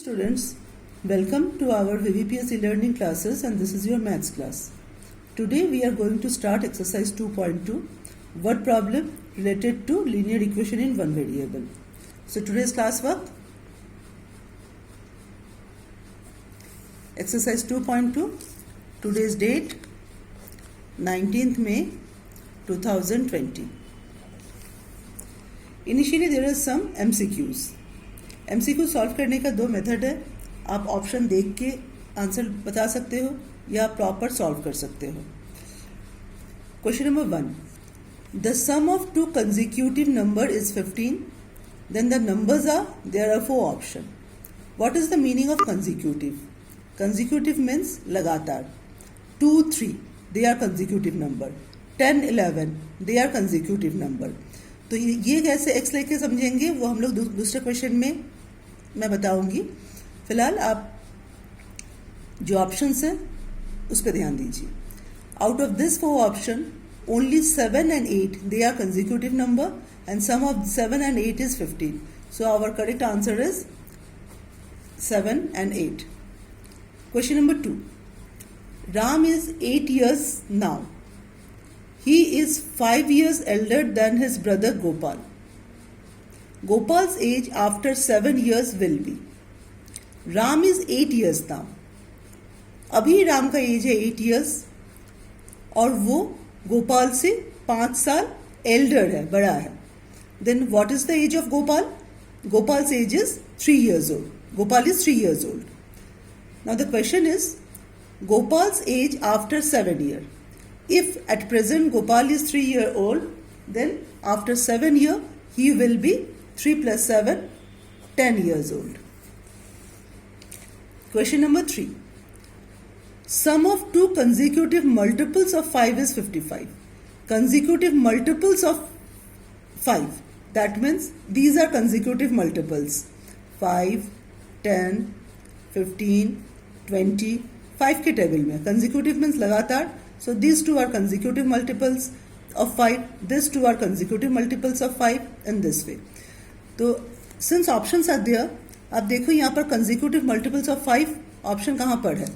Students, welcome to our VVPS e-learning classes, and this is your maths class. Today we are going to start exercise 2.2, word problem related to linear equation in one variable. So today's class work, exercise 2.2, today's date 19th May 2020. Initially there are some MCQs. MCQ solve करने का दो method है. आप option देख के answer बता सकते हो या प्रॉपर सॉल्व कर सकते हो. Question number 1. The sum of two consecutive number is 15. Then the numbers are there are 4 option. What is the meaning of consecutive? Consecutive means लगातार. 2, 3 they are consecutive number. 10, 11 they are consecutive number. तो ये कैसे x लेके समझेंगे वो हम लोग दूसरे क्वेश्चन में मैं बताऊंगी. फिलहाल आप जो ऑप्शंस हैं उस पर ध्यान दीजिए. Out of this 4 option only 7 and 8 they are consecutive number and sum of 7 and 8 is 15. So our correct answer is 7 and 8. Question number 2. Ram is 8 years now. He is 5 years elder than his brother Gopal. Gopal's age after 7 years will be. Ram is 8 years now. अभी राम का as है 8 years और वो गोपाल से 5 साल Elder है, बड़ा है. Then what is the age of Gopal? Gopal's age is 3 years old. Gopal is 3 years old. Now the question is Gopal's age after 7 years. If at present Gopal is 3 years old, then after 7 years he will be 3 plus 7, 10 years old. Question number 3. Sum of two consecutive multiples of 5 is 55. Consecutive multiples of 5. That means these are consecutive multiples. 5, 10, 15, 20. 5 के table में consecutive means लगातार. So these two are consecutive multiples of 5. These two are consecutive multiples of 5 in this way. तो since options are there, आप देखो यहाँ पर consecutive multiples of 5 option कहाँ पर है?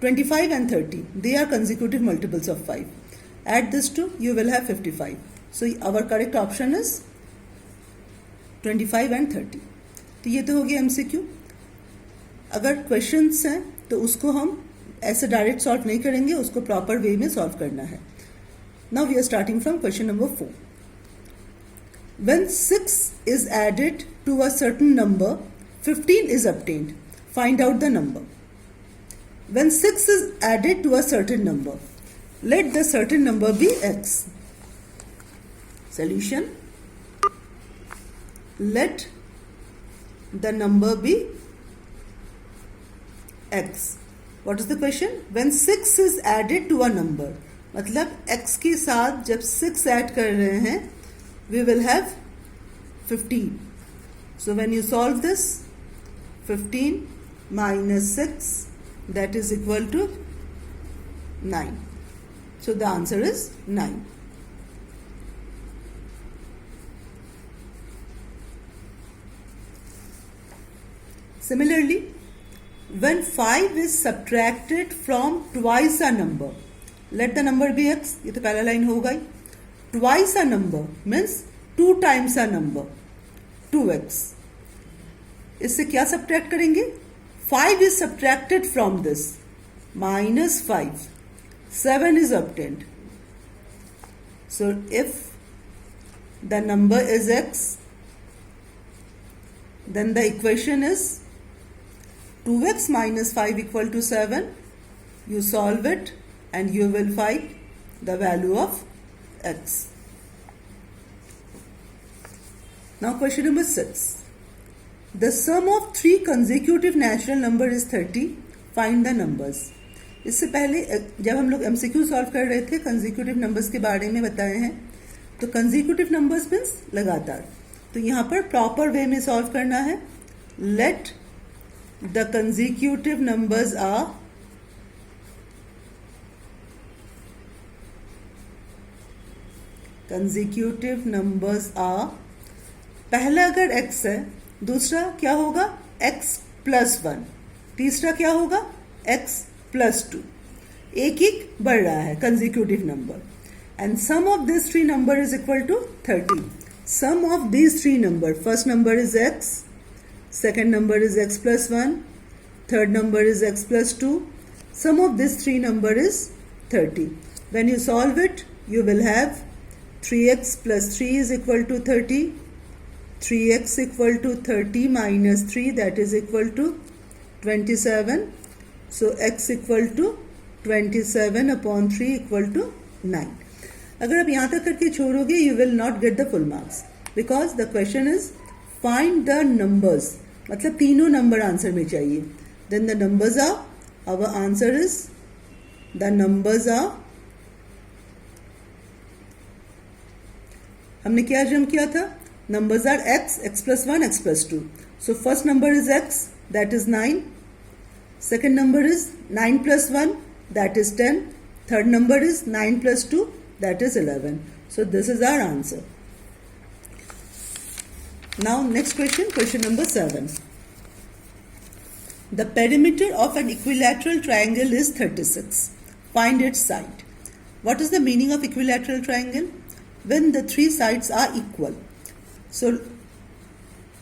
25 and 30. They are consecutive multiples of 5. Add this two, you will have 55. So our correct option is 25 and 30. तो ये तो हो गया MCQ. अगर questions हैं तो उसको हम ऐसे डायरेक्ट सॉल्व नहीं करेंगे, उसको प्रॉपर वे में सॉल्व करना है. Now we are starting from question number 4. When 6 is added to a certain number 15 is obtained. Find out the number. When 6 is added to a certain number, let the certain number be x. Solution. Let the number be x. What is the question? When 6 is added to a number, मतलब x के साथ जब 6 add कर रहे हैं, we will have 15. So when you solve this, 15 minus 6, that is equal to 9. So the answer is 9. Similarly, when 5 is subtracted from twice a number, let the number be x. ये तो पहला line होगा ही. Twice a number means 2 times a number, 2x. इससे क्या subtract करेंगे? 5 is subtracted from this, minus 5. 7 is obtained. So if the number is x, then the equation is 2x minus 5 equal to 7. You solve it and you will find the value of x. Now question number 6. The sum of 3 consecutive natural number is 30. Find the numbers. इससे पहले जब हम लोग MCQ solve कर रहे थे consecutive numbers के बारे में बताए हैं. तो कंसेक्यूटिव नंबर्स मीन्स लगातार. तो यहाँ पर प्रॉपर वे में सॉल्व करना है. Let the consecutive numbers are पहला अगर x है, दूसरा क्या होगा? x प्लस 1, तीसरा क्या होगा x प्लस 2. एक एक बढ़ रहा है consecutive number. And sum of this three number is equal to 30. Sum of these three number, first number is x, second number is x plus 1, third number is x plus 2. Sum of this three number is 30. When you solve it, you will have 3x plus 3 is equal to 30. 3x equal to 30 minus 3, that is equal to 27. So x equal to 27 upon 3 equal to 9. अगर आप यहाँ तक करके छोड़ोगे, you will not get the full marks because the question is find the numbers. मतलब तीनों number answer में चाहिए. Then the numbers are, our answer is, the numbers are, हमने क्या जम किया था? Numbers are x, x plus 1, x plus 2. So first number is x, that is 9. Second number is 9 plus 1, that is 10. Third number is 9 plus 2, that is 11. So this is our answer. Now next question, question number 7. The perimeter of an equilateral triangle is 36. Find its side. What is the meaning of equilateral triangle? When the three sides are equal. So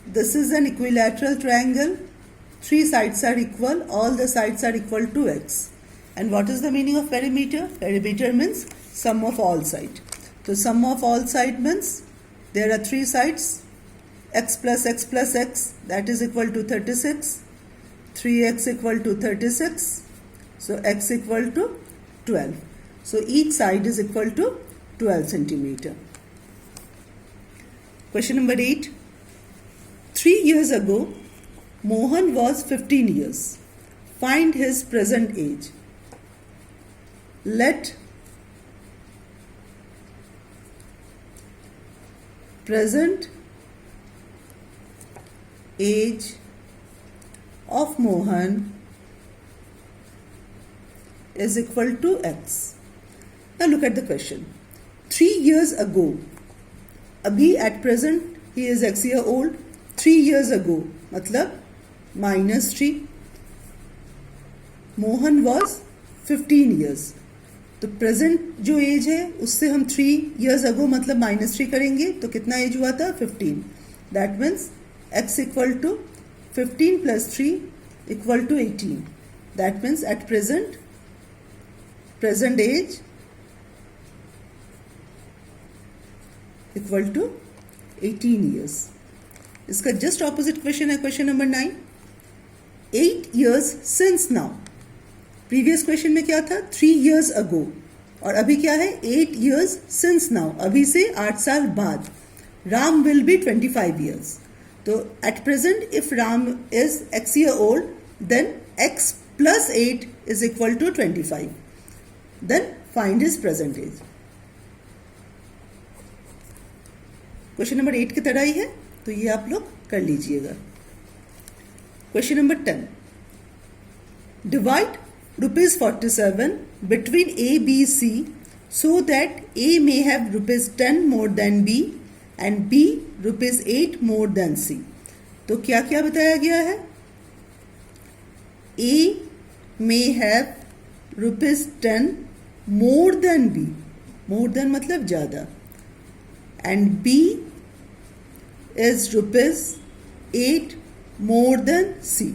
this is an equilateral triangle. Three sides are equal. All the sides are equal to x. And what is the meaning of perimeter? Perimeter means sum of all sides. So sum of all sides means there are three sides. X plus x plus x, that is equal to 36. 3x equal to 36. So x equal to 12. So each side is equal to 12 centimeter. Question number 8. 3 years ago, Mohan was 15 years. Find his present age. Let present age of Mohan is equal to x. Now look at the question. 3 years ago, abhi at present he is x year old. 3 years ago matlab minus 3. Mohan was 15 years. तो present जो as है उससे हम 3 years ago मतलब minus 3 करेंगे तो कितना as हुआ था 15. That means x equal to 15 plus 3 equal to 18. That means at present age equal to 18 years. इसका जस्ट ऑपोजिट क्वेश्चन है question number 9. 8 years since now. Previous question में क्या था 3 years ago और अभी क्या है 8 years since now. अभी से 8 साल बाद. Ram will be 25 years. तो at present if Ram is x year old then x plus 8 is equal to 25. Then find his present age. Question number 8 की तरह ही है तो ये आप लोग कर लीजिएगा. Question number 10. Divide rupees 47 between A, B, C so that A may have rupees 10 more than B and B rupees 8 more than C. तो क्या क्या बताया गया है? A may have rupees 10 more than B. more than मतलब ज़्यादा. And B is rupees 8 more than C.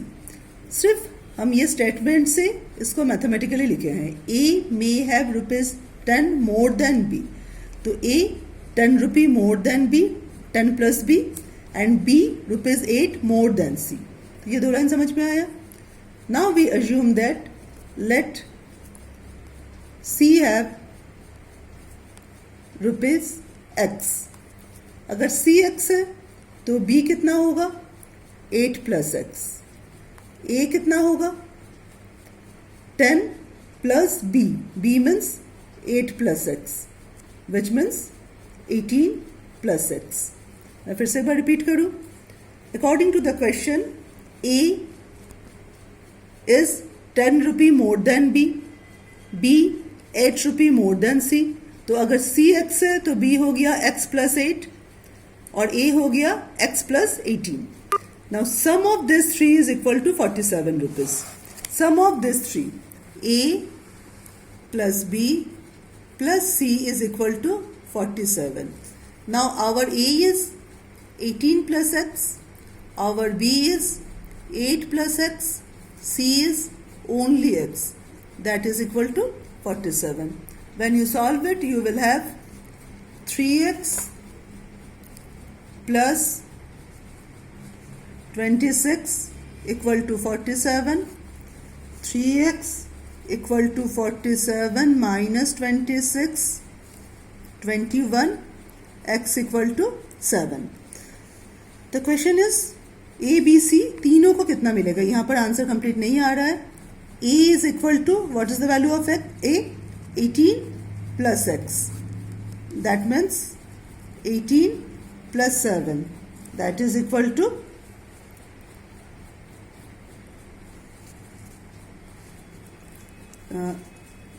सिर्फ हम ये स्टेटमेंट से इसको मैथमेटिकली लिखे हैं. A may have rupees 10 more than B. तो A 10 rupee more than B, 10 plus B, and B rupees 8 more than C. तो ये दो लाइन समझ में आया. Now we assume that let C have rupees X. अगर C X है तो B कितना होगा 8 plus X. A कितना होगा 10 plus B. B means 8 plus X which means 18 plus X. मैं फिर से एक बार रिपीट करूं. According to the question, A is 10 rupee more than B. B 8 rupee more than C. तो अगर C X है तो B हो गया X plus 8 और A हो गया X plus 18. Now sum of these three is equal to 47 rupees. Sum of these three, A plus B plus C is equal to 47. Now our A is 18 plus X, our B is 8 plus X, C is only X, that is equal to 47. When you solve it, you will have 3X plus 26 equal to 47, 3X equal to 47 minus 26, 21, X equal to 7. The question is A, B, C तीनों को कितना मिलेगा? यहाँ पर answer complete नहीं आ रहा है. A is equal to, what is the value of X? A, 18 plus X. That means 18 plus 7. That is equal to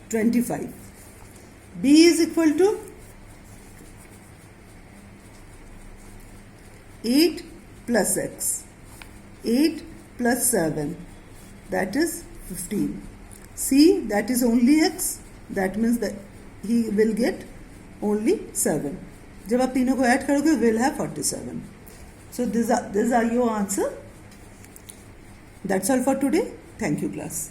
25. B is equal to 8 plus X. 8 plus 7. That is 15. C, that is only X. That means that he will get only 7. जब आप तीनों को add करोगे, will have 47. So these are your answer. That's all for today. Thank you, class.